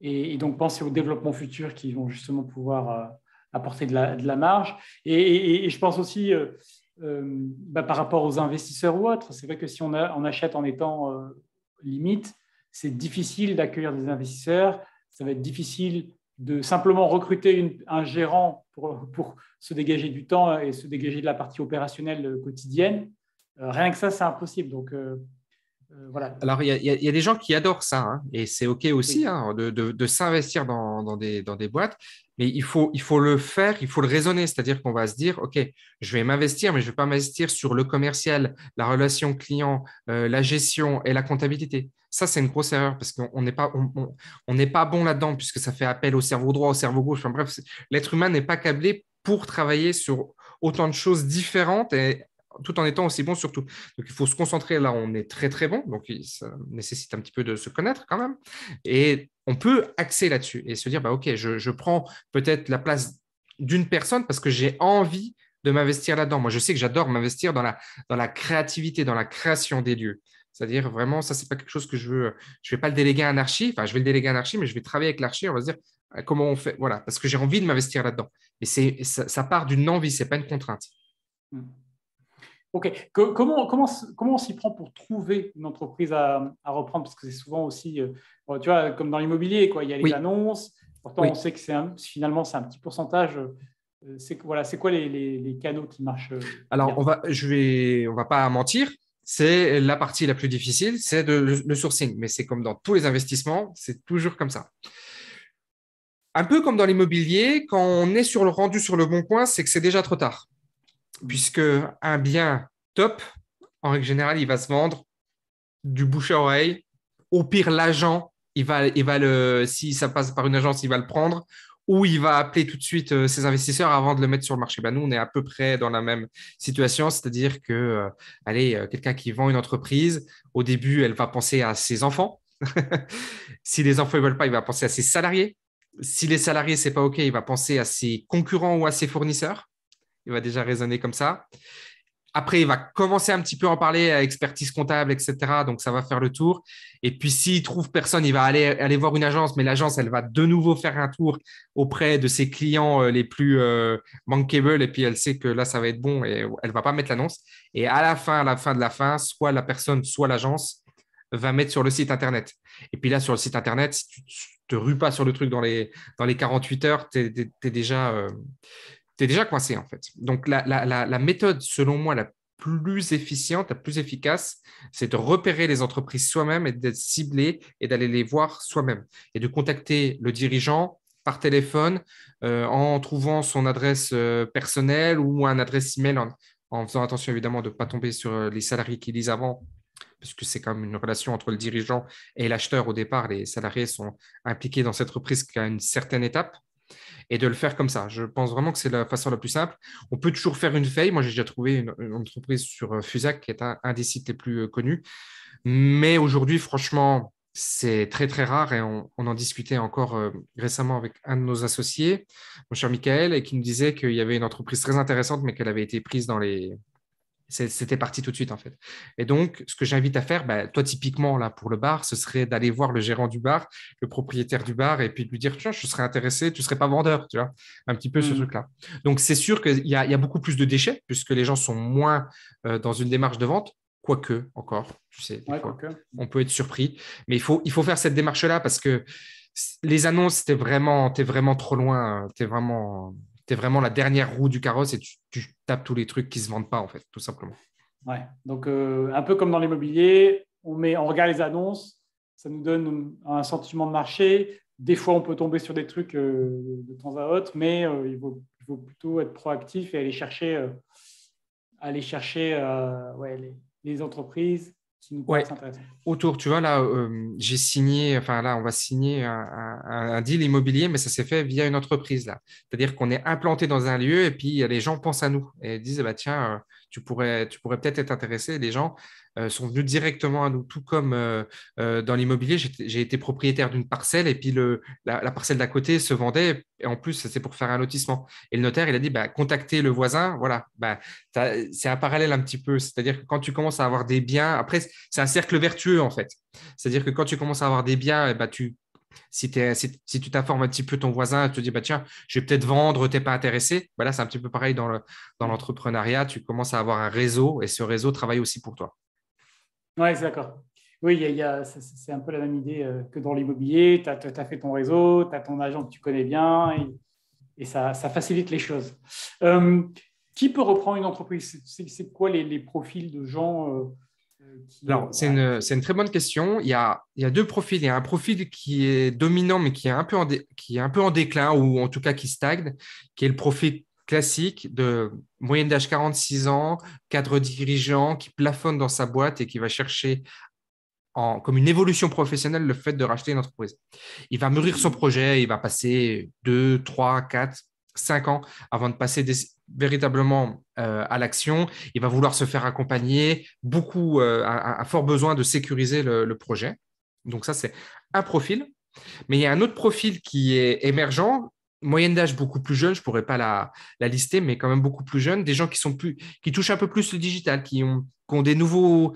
Et donc, penser au développement futur qui vont justement pouvoir apporter de la marge. Et je pense aussi, par rapport aux investisseurs ou autres, c'est vrai que si on achète en étant limite, c'est difficile d'accueillir des investisseurs. Ça va être difficile de simplement recruter un gérant pour se dégager du temps et se dégager de la partie opérationnelle quotidienne. Rien que ça, c'est impossible. Donc, voilà. Alors, il y a des gens qui adorent ça, hein, et c'est OK aussi hein, de s'investir dans des boîtes, mais il faut le faire, il faut le raisonner, c'est-à-dire qu'on va se dire, OK, je vais m'investir, mais je ne vais pas m'investir sur le commercial, la relation client, la gestion et la comptabilité. Ça, c'est une grosse erreur parce qu'on n'est pas bon là-dedans puisque ça fait appel au cerveau droit, au cerveau gauche. Enfin, bref, l'être humain n'est pas câblé pour travailler sur autant de choses différentes et tout en étant aussi bon sur tout. Donc, il faut se concentrer là, on est très, très bon. Donc, ça nécessite un petit peu de se connaître quand même. Et on peut axer là-dessus et se dire, OK, je prends peut-être la place d'une personne parce que j'ai envie de m'investir là-dedans. Moi, je sais que j'adore m'investir dans la créativité, dans la création des lieux. C'est-à-dire vraiment, ça, c'est pas quelque chose que je veux. Je vais pas le déléguer à un archi. Enfin, je vais le déléguer à un archi, mais je vais travailler avec l'archi. On va se dire comment on fait. Voilà, parce que j'ai envie de m'investir là-dedans. Et ça part d'une envie, c'est pas une contrainte. OK. Comment on s'y prend pour trouver une entreprise à reprendre? Parce que c'est souvent aussi, tu vois, comme dans l'immobilier, quoi. Il y a les annonces. Pourtant, on sait que finalement, c'est un petit pourcentage. C'est quoi les canaux qui marchent? Alors, on va pas mentir. C'est la partie la plus difficile, c'est le sourcing. Mais c'est comme dans tous les investissements, c'est toujours comme ça. Un peu comme dans l'immobilier, quand on est sur le rendu sur le bon coin, c'est que c'est déjà trop tard. Puisque un bien top, en règle générale, il va se vendre du bouche à oreille. Au pire, l'agent, si ça passe par une agence, il va le prendre ou il va appeler tout de suite ses investisseurs avant de le mettre sur le marché. Nous, on est à peu près dans la même situation, c'est-à-dire que, quelqu'un qui vend une entreprise, au début, elle va penser à ses enfants. Si les enfants ne veulent pas, il va penser à ses salariés. Si les salariés, ce n'est pas OK, il va penser à ses concurrents ou à ses fournisseurs. Il va déjà raisonner comme ça. Après, il va commencer un petit peu à en parler à expertise comptable, etc. Donc, ça va faire le tour. Et puis, s'il trouve personne, il va aller voir une agence. Mais l'agence, elle va de nouveau faire un tour auprès de ses clients les plus bankable. Et puis, elle sait que là, ça va être bon et elle ne va pas mettre l'annonce. Et à la fin de la fin, soit la personne, soit l'agence va mettre sur le site Internet. Et puis là, sur le site Internet, si tu ne te rues pas sur le truc dans les 48 heures, tu es déjà coincé en fait. Donc, la méthode, selon moi, la plus efficiente, la plus efficace, c'est de repérer les entreprises soi-même et d'être ciblé et d'aller les voir soi-même et de contacter le dirigeant par téléphone en trouvant son adresse personnelle ou un adresse email en faisant attention évidemment de ne pas tomber sur les salariés qui lisent avant puisque c'est comme une relation entre le dirigeant et l'acheteur au départ. Les salariés sont impliqués dans cette reprise qu'à une certaine étape. Et de le faire comme ça. Je pense vraiment que c'est la façon la plus simple. On peut toujours faire une veille. Moi, j'ai déjà trouvé une entreprise sur Fusac, qui est un des sites les plus connus. Mais aujourd'hui, franchement, c'est très, très rare. Et on en discutait encore récemment avec un de nos associés, mon cher Michael, et qui nous disait qu'il y avait une entreprise très intéressante, mais qu'elle avait été prise dans les… C'était parti tout de suite, en fait. Et donc, ce que j'invite à faire, toi, typiquement, là, pour le bar, ce serait d'aller voir le gérant du bar, le propriétaire du bar, et puis de lui dire, tiens, je serais intéressé, tu ne serais pas vendeur, tu vois, un petit peu ce truc-là. Donc, c'est sûr qu'il y a beaucoup plus de déchets, puisque les gens sont moins dans une démarche de vente, quoique, encore, tu sais, des fois, on peut être surpris. Mais il faut faire cette démarche-là parce que Les annonces, t'es vraiment trop loin. T'es vraiment la dernière roue du carrosse et tu tapes tous les trucs qui se vendent pas, en fait, tout simplement. Ouais. Donc, un peu comme dans l'immobilier, on regarde les annonces, ça nous donne un sentiment de marché. Des fois, on peut tomber sur des trucs de temps à autre, mais il faut plutôt être proactif et aller chercher ouais, les entreprises qui nous Ouais, paraissent intéressantes. autour, tu vois, là, j'ai signé, enfin là, on va signer un deal immobilier, mais ça s'est fait via une entreprise, là. C'est-à-dire qu'on est implanté dans un lieu et puis les gens pensent à nous et disent, bah, tiens, tu pourrais peut-être être intéressé. Les gens sont venus directement à nous, tout comme dans l'immobilier, j'ai été propriétaire d'une parcelle et puis la parcelle d'à côté se vendait et en plus, c'est pour faire un lotissement. Et le notaire, il a dit, bah, contactez le voisin, voilà, bah, c'est un parallèle un petit peu. C'est-à-dire que quand tu commences à avoir des biens, après, c'est un cercle vertueux, en fait. C'est-à-dire que quand tu commences à avoir des biens, eh ben, si tu t'informes un petit peu ton voisin, tu te dis, bah, tiens, je vais peut-être vendre, tu n'es pas intéressé. Bah, là, c'est un petit peu pareil dans Ouais, l'entrepreneuriat. Tu commences à avoir un réseau et ce réseau travaille aussi pour toi. ouais, c'est d'accord. Oui, c'est un peu la même idée que dans l'immobilier. Tu as fait ton réseau, tu as ton agent que tu connais bien et ça facilite les choses. Euh, qui peut reprendre une entreprise? C'est quoi les profils de gens qui, Alors, voilà, c'est une très bonne question. Il y a deux profils. Il y a un profil qui est dominant, mais qui est un peu qui est un peu en déclin, ou en tout cas qui stagne, qui est le profil classique de moyenne d'âge 46 ans, cadre dirigeant, qui plafonne dans sa boîte et qui va chercher comme une évolution professionnelle le fait de racheter une entreprise. Il va mûrir son projet, il va passer 2, 3, 4, 5 ans avant de passer véritablement à l'action. Il va vouloir se faire accompagner, beaucoup, a fort besoin de sécuriser le projet. Donc ça, c'est un profil. Mais il y a un autre profil qui est émergent, moyenne d'âge beaucoup plus jeune, je ne pourrais pas la lister, mais quand même beaucoup plus jeune, des gens qui touchent un peu plus le digital, qui ont des nouveaux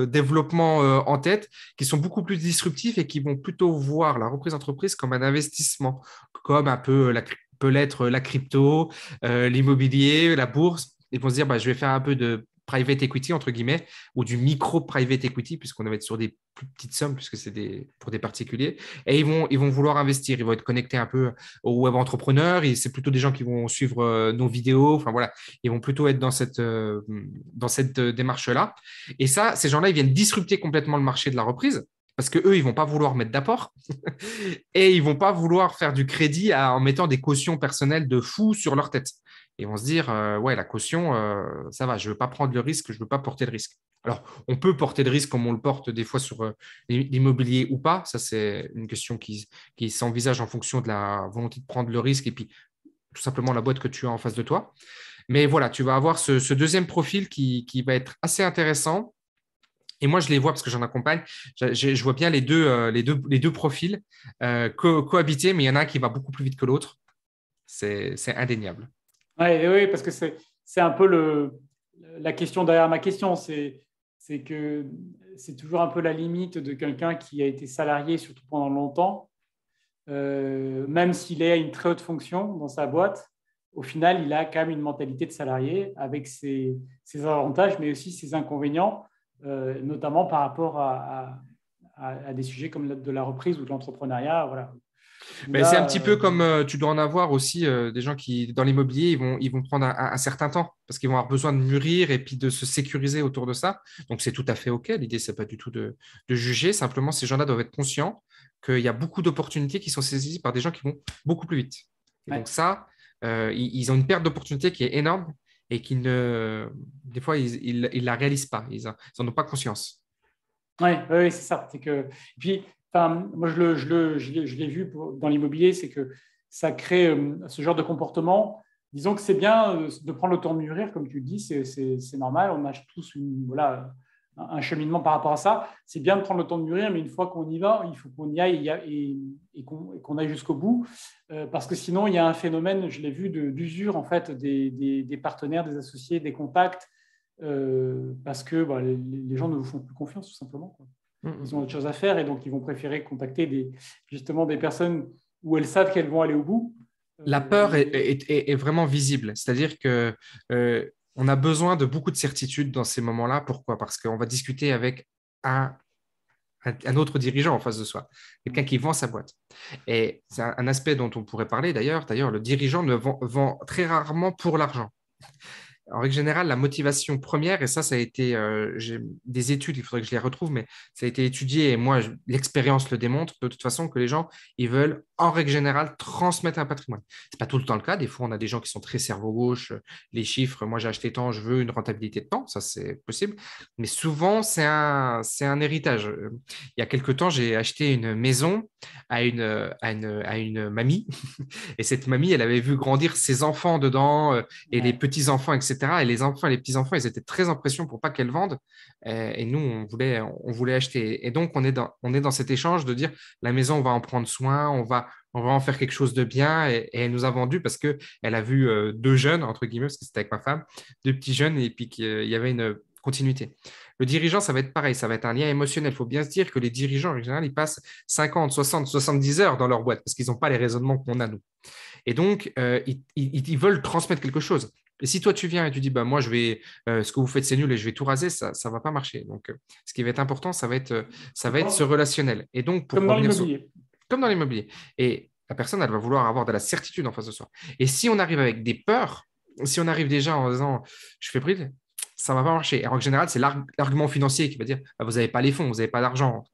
développements en tête, qui sont beaucoup plus disruptifs et qui vont plutôt voir la reprise d'entreprise comme un investissement, comme un peu peut l'être la crypto, l'immobilier, la bourse. Ils vont se dire, bah, je vais faire un peu de private equity, entre guillemets, ou du micro-private equity, puisqu'on va être sur des plus petites sommes, puisque c'est pour des particuliers. Et ils vont vouloir investir. Ils vont être connectés un peu aux web entrepreneurs. Et c'est plutôt des gens qui vont suivre nos vidéos. Enfin, voilà, ils vont plutôt être dans cette démarche-là. Et ça, ces gens-là, ils viennent disrupter complètement le marché de la reprise. Parce qu'eux, ils ne vont pas vouloir mettre d'apport et ils ne vont pas vouloir faire du crédit en mettant des cautions personnelles de fou sur leur tête. Ils vont se dire, ouais, la caution, ça va, je ne veux pas prendre le risque, je ne veux pas porter le risque. Alors, on peut porter le risque comme on le porte des fois sur l'immobilier ou pas. Ça, c'est une question qui s'envisage en fonction de la volonté de prendre le risque et puis tout simplement la boîte que tu as en face de toi. Mais voilà, tu vas avoir ce deuxième profil qui va être assez intéressant. Et moi, je les vois parce que j'en accompagne. Je vois bien les deux profils cohabiter, mais il y en a un qui va beaucoup plus vite que l'autre. C'est indéniable. Ouais, oui, parce que c'est un peu la question derrière ma question. C'est que c'est toujours un peu la limite de quelqu'un qui a été salarié, surtout pendant longtemps, même s'il est à une très haute fonction dans sa boîte. Au final, il a quand même une mentalité de salarié avec ses avantages, mais aussi ses inconvénients, notamment par rapport à des sujets comme de la reprise ou de l'entrepreneuriat. Voilà. Où Mais c'est un là, petit peu comme tu dois en avoir aussi des gens qui, dans l'immobilier, ils vont prendre un certain temps parce qu'ils vont avoir besoin de mûrir et puis de se sécuriser autour de ça. Donc, c'est tout à fait OK. L'idée, c'est pas du tout de juger. Simplement, ces gens-là doivent être conscients qu'il y a beaucoup d'opportunités qui sont saisies par des gens qui vont beaucoup plus vite. Et ouais. donc, ça, ils ont une perte d'opportunité qui est énorme et des fois, ils la réalisent pas. Ils en ont pas conscience. Oui, ouais, c'est ça. C'est que, et puis, enfin, moi, je l'ai vu dans l'immobilier, c'est que ça crée ce genre de comportement. Disons que c'est bien de prendre le temps de mûrir, comme tu le dis, c'est normal. On a tous voilà, un cheminement par rapport à ça. C'est bien de prendre le temps de mûrir, mais une fois qu'on y va, il faut qu'on y aille et qu'on aille jusqu'au bout. Parce que sinon, il y a un phénomène, je l'ai vu, d'usure en fait, des partenaires, des associés, des contacts parce que bah, les gens ne vous font plus confiance, tout simplement, quoi. Ils ont autre chose à faire et donc ils vont préférer contacter justement des personnes où elles savent qu'elles vont aller au bout. La peur est, Mais est- est- est vraiment visible. C'est-à-dire que on a besoin de beaucoup de certitude dans ces moments-là. Pourquoi? Parce qu'on va discuter avec un, un autre dirigeant en face de soi, quelqu'un qui vend sa boîte. Et c'est un aspect dont on pourrait parler d'ailleurs. D'ailleurs, le dirigeant ne vend très rarement pour l'argent. En règle générale, la motivation première, et ça a été, j'ai des études, il faudrait que je les retrouve, mais ça a été étudié et moi, l'expérience le démontre de toute façon que les gens, ils veulent en règle générale transmettre un patrimoine. C'est pas tout le temps le cas. Des fois, on a des gens qui sont très cerveau gauche, les chiffres, moi j'ai acheté tant, je veux une rentabilité de temps, ça c'est possible. Mais souvent, c'est un héritage. Il y a quelque temps, j'ai acheté une maison à une mamie et cette mamie, elle avait vu grandir ses enfants dedans et les Ouais. petits-enfants, etc. Et les enfants et les petits-enfants, ils étaient très en pression pour pas qu'elle vende. Et nous, on voulait acheter. Et donc, on est dans cet échange de dire, la maison, on va en prendre soin, on va en faire quelque chose de bien. Et elle nous a vendu parce qu'elle a vu deux jeunes, entre guillemets, parce que c'était avec ma femme, deux petits jeunes, et puis qu'il y avait une continuité. Le dirigeant, ça va être pareil, ça va être un lien émotionnel. Il faut bien se dire que les dirigeants, en général, ils passent 50, 60, 70 heures dans leur boîte parce qu'ils n'ont pas les raisonnements qu'on a, nous. Et donc, ils veulent transmettre quelque chose. Et si toi, tu viens et tu dis, bah, moi, ce que vous faites, c'est nul et je vais tout raser, ça ne va pas marcher. Donc, ce qui va être important, ça va être ce relationnel. Et donc, pour Comme dans revenir l'immobilier. comme dans l'immobilier. Et la personne, elle va vouloir avoir de la certitude en face de soi. Et si on arrive avec des peurs, si on arrive déjà en disant, je fais bride, ça ne va pas marcher. Et en général, c'est l'argument financier qui va dire, ah, vous n'avez pas les fonds, vous n'avez pas d'argent.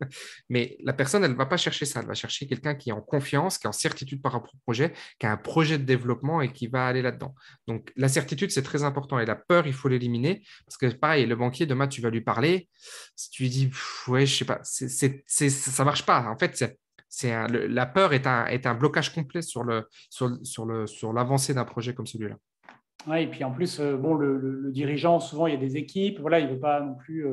Mais la personne, elle ne va pas chercher ça. Elle va chercher quelqu'un qui est en confiance, qui est en certitude par rapport au projet, qui a un projet de développement et qui va aller là-dedans. Donc, la certitude, c'est très important. Et la peur, il faut l'éliminer. Parce que, pareil, le banquier, demain, tu vas lui parler. Si tu lui dis, ouais, je ne sais pas, ça ne marche pas. En fait, la peur est un blocage complet sur l'avancée d'un projet comme celui-là. Ouais, et puis en plus, bon, le dirigeant, souvent, il y a des équipes. Voilà, il ne veut pas non plus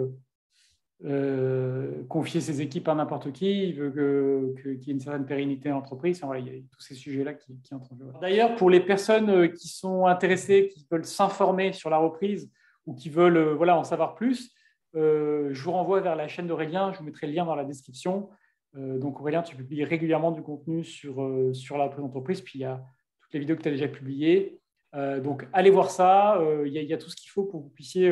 confier ses équipes à n'importe qui. Il veut qu'il y ait une certaine pérennité à l'entreprise. Enfin, voilà, il y a tous ces sujets-là qui entrent en jeu. D'ailleurs, pour les personnes qui sont intéressées, qui veulent s'informer sur la reprise ou qui veulent voilà, en savoir plus, je vous renvoie vers la chaîne d'Aurélien. Je vous mettrai le lien dans la description. Donc, Aurélien, tu publies régulièrement du contenu sur la reprise d'entreprise. Puis, il y a toutes les vidéos que tu as déjà publiées. Donc, allez voir ça. Il y a tout ce qu'il faut pour que vous puissiez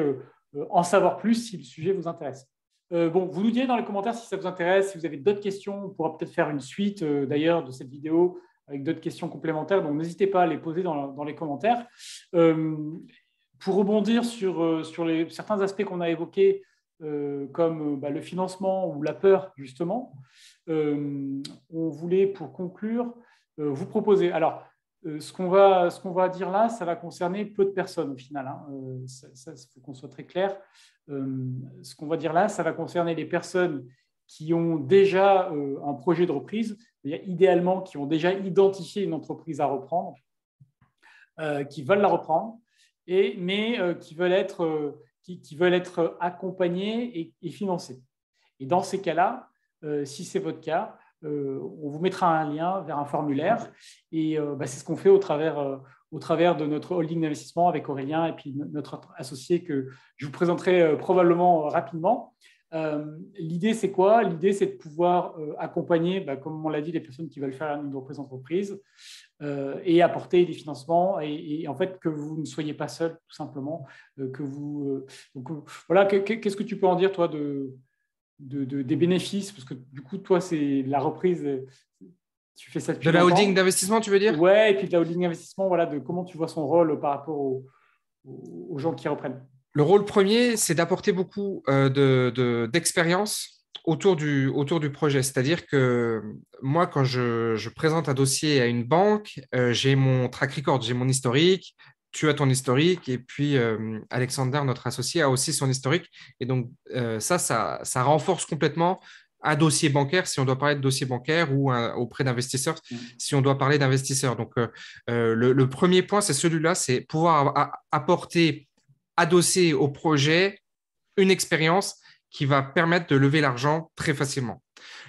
en savoir plus si le sujet vous intéresse. Bon, vous nous direz dans les commentaires si ça vous intéresse, si vous avez d'autres questions. On pourra peut-être faire une suite d'ailleurs de cette vidéo avec d'autres questions complémentaires. Donc, n'hésitez pas à les poser dans les commentaires. Pour rebondir sur certains aspects qu'on a évoqués, comme le financement ou la peur, justement, on voulait, pour conclure, vous proposer. Alors, ce qu'on va dire là, ça va concerner peu de personnes au final. Il faut qu'on soit très clair. Ce qu'on va dire là, ça va concerner les personnes qui ont déjà un projet de reprise, idéalement qui ont déjà identifié une entreprise à reprendre, qui veulent la reprendre, mais qui veulent être accompagnés et financés. Et dans ces cas-là, si c'est votre cas, on vous mettra un lien vers un formulaire et c'est ce qu'on fait au travers de notre holding d'investissement avec Aurélien et puis notre associé que je vous présenterai probablement rapidement. L'idée, c'est quoi? L'idée, c'est de pouvoir accompagner, comme on l'a dit, les personnes qui veulent faire une reprise d'entreprise et apporter des financements et en fait que vous ne soyez pas seul, tout simplement. Voilà, qu'est-ce que tu peux en dire, toi, des bénéfices, parce que du coup, toi, c'est la reprise, tu fais ça depuis De la longtemps. holding d'investissement, tu veux dire? Ouais, et puis de la holding d'investissement, voilà, de comment tu vois son rôle par rapport aux gens qui reprennent. Le rôle premier, c'est d'apporter beaucoup d'expérience autour du projet. C'est-à-dire que moi, quand je présente un dossier à une banque, j'ai mon track record, j'ai mon historique, tu as ton historique, et puis Alexander, notre associé, a aussi son historique. Et donc, ça renforce complètement un dossier bancaire, si on doit parler de dossier bancaire, ou auprès d'investisseurs, si on doit parler d'investisseurs. Donc, le premier point, c'est celui-là, c'est pouvoir apporter, adosser au projet une expérience qui va permettre de lever l'argent très facilement.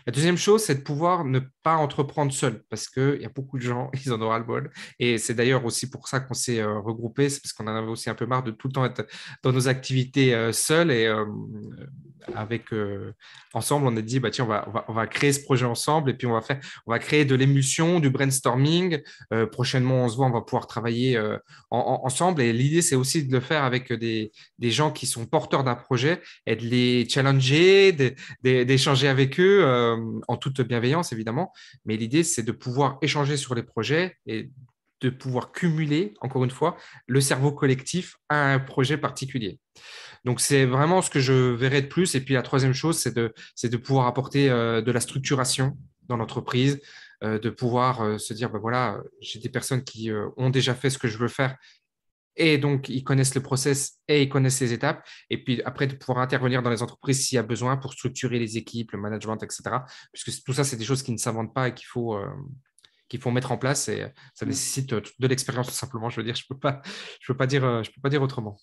La deuxième chose, c'est de pouvoir ne pas entreprendre seul parce qu'il y a beaucoup de gens, ils en ont ras-le-bol. Et c'est d'ailleurs aussi pour ça qu'on s'est regroupé, c'est parce qu'on en avait aussi un peu marre de tout le temps être dans nos activités seuls. Et ensemble, on a dit, bah, tiens, on va créer ce projet ensemble et puis on va créer de l'émulsion, du brainstorming. Prochainement, on se voit, on va pouvoir travailler ensemble. Et l'idée, c'est aussi de le faire avec des gens qui sont porteurs d'un projet et de les challenger, d'échanger avec eux en toute bienveillance, évidemment. Mais l'idée, c'est de pouvoir échanger sur les projets et de pouvoir cumuler, encore une fois, le cerveau collectif à un projet particulier. Donc, c'est vraiment ce que je verrais de plus. Et puis, la troisième chose, c'est de pouvoir apporter de la structuration dans l'entreprise, de pouvoir se dire, ben voilà, j'ai des personnes qui ont déjà fait ce que je veux faire et donc, ils connaissent le process et ils connaissent les étapes. Et puis après, de pouvoir intervenir dans les entreprises s'il y a besoin pour structurer les équipes, le management, etc. Puisque tout ça, c'est des choses qui ne s'inventent pas et qu'il faut mettre en place. Et ça nécessite de l'expérience, tout simplement. Je veux dire, je peux pas dire autrement.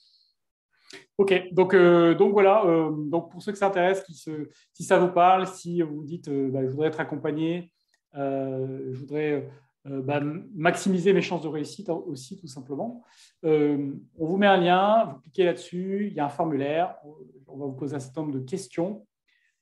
Ok, donc voilà, donc pour ceux que ça intéresse, si ça vous parle, si vous dites bah, je voudrais être accompagné, je voudrais bah, maximiser mes chances de réussite aussi, tout simplement. On vous met un lien, vous cliquez là-dessus, il y a un formulaire, on va vous poser un certain nombre de questions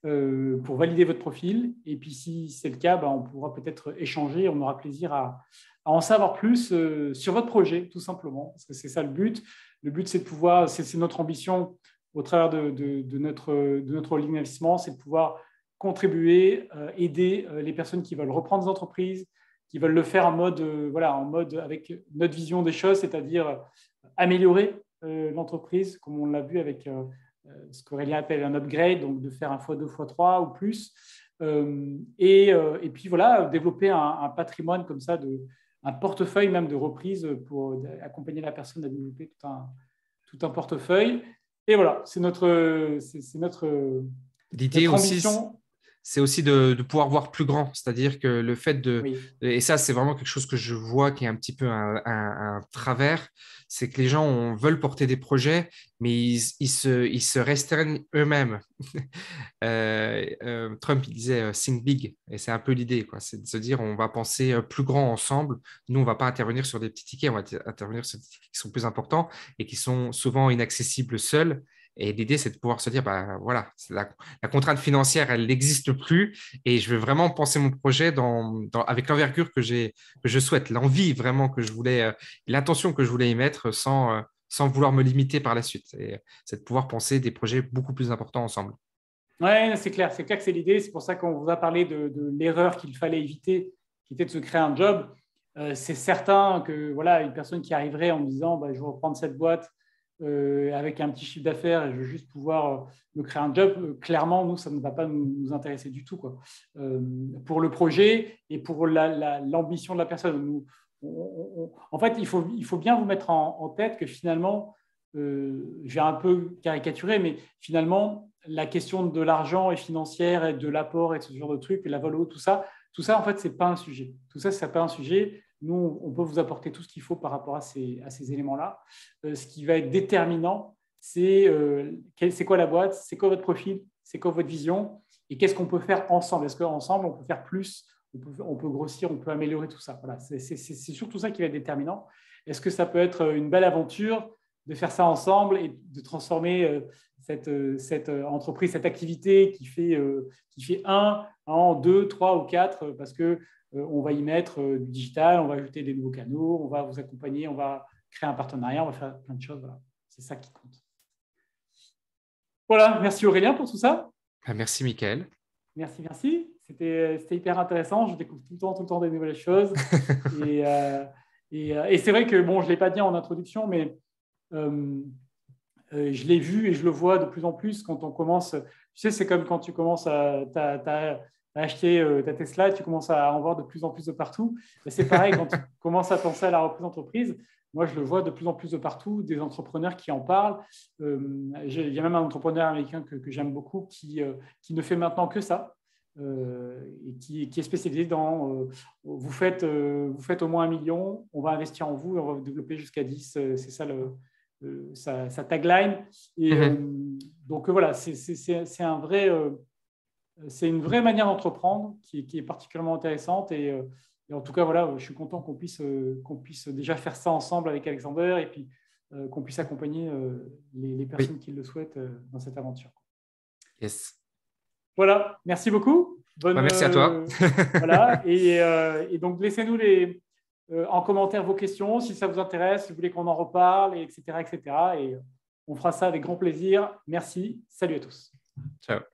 pour valider votre profil. Et puis si c'est le cas, bah, on pourra peut-être échanger, on aura plaisir à en savoir plus sur votre projet, tout simplement, parce que c'est ça le but. Le but, c'est de pouvoir, c'est notre ambition au travers de notre ligne d'investissement, c'est de pouvoir contribuer, aider les personnes qui veulent reprendre des entreprises, qui veulent le faire en mode, voilà, en mode avec notre vision des choses, c'est-à-dire améliorer l'entreprise, comme on l'a vu avec ce qu'Aurélien appelle un upgrade, donc de faire un x2, x3 ou plus. Et puis voilà, développer un patrimoine comme ça, un portefeuille même de reprise pour accompagner la personne à développer tout un portefeuille. Et voilà, c'est L'idée notre aussi, ambition. c'est aussi de pouvoir voir plus grand. C'est-à-dire que le fait Oui. et ça, c'est vraiment quelque chose que je vois qui est un petit peu un travers, c'est que les gens veulent porter des projets, mais ils se restreignent eux-mêmes. Trump, il disait think big, et c'est un peu l'idée, quoi. C'est de se dire, on va penser plus grand ensemble. Nous, on va pas intervenir sur des petits tickets, on va intervenir sur des tickets qui sont plus importants et qui sont souvent inaccessibles seuls. Et l'idée, c'est de pouvoir se dire, bah, voilà, la contrainte financière, elle n'existe plus et je veux vraiment penser mon projet avec l'envergure que je souhaite, l'envie vraiment que je voulais, l'intention que je voulais y mettre sans vouloir me limiter par la suite. Et c'est de pouvoir penser des projets beaucoup plus importants ensemble. Oui, c'est clair que c'est l'idée. C'est pour ça qu'on vous a parlé de l'erreur qu'il fallait éviter, qui était de se créer un job. C'est certain que voilà, une personne qui arriverait en me disant bah, je vais reprendre cette boîte avec un petit chiffre d'affaires et je veux juste pouvoir me créer un job, clairement, nous, ça ne va pas nous intéresser du tout, quoi. Pour le projet et pour l'ambition de la personne. En fait, il faut bien vous mettre en tête que finalement, j'ai un peu caricaturé, mais finalement, la question de l'argent et financière et de l'apport et de ce genre de trucs, et la valo, tout ça, en fait, ce n'est pas un sujet. Tout ça, ce n'est pas un sujet. Nous, on peut vous apporter tout ce qu'il faut par rapport à ces éléments-là. Ce qui va être déterminant, c'est quoi la boîte, c'est quoi votre profil, c'est quoi votre vision, et qu'est-ce qu'on peut faire ensemble. Est-ce qu'ensemble, on peut faire plus, on peut grossir, on peut améliorer tout ça. Voilà, c'est surtout ça qui va être déterminant. Est-ce que ça peut être une belle aventure de faire ça ensemble et de transformer cette entreprise, cette activité qui fait 1 en 2, 3 ou 4 parce que on va y mettre du digital, on va ajouter des nouveaux canaux, on va vous accompagner, on va créer un partenariat, on va faire plein de choses. Voilà. C'est ça qui compte. Voilà, merci Aurélien pour tout ça. Merci, Mickaël. Merci. C'était hyper intéressant. Je découvre tout le temps des nouvelles choses. Et c'est vrai que, bon, je ne l'ai pas dit en introduction, mais je l'ai vu et je le vois de plus en plus quand on commence. Tu sais, c'est comme quand tu commences à acheter ta Tesla et tu commences à en voir de plus en plus de partout. C'est pareil quand tu commences à penser à la reprise d'entreprise. Moi, je le vois de plus en plus de partout, des entrepreneurs qui en parlent. Il y a même un entrepreneur américain que j'aime beaucoup qui ne fait maintenant que ça. Et qui est spécialisé dans vous faites au moins 1 million, on va investir en vous et on va vous développer jusqu'à 10. C'est ça sa tagline. Et donc voilà, c'est un vrai c'est une vraie manière d'entreprendre qui est particulièrement intéressante. Et en tout cas, voilà, je suis content qu'on puisse déjà faire ça ensemble avec Alexander et puis qu'on puisse accompagner les personnes Oui, qui le souhaitent dans cette aventure. yes. Voilà, merci beaucoup. Bah, merci à toi. Voilà, et donc laissez-nous en commentaire vos questions si ça vous intéresse, si vous voulez qu'on en reparle, etc., etc. Et on fera ça avec grand plaisir. Merci. Salut à tous. Ciao.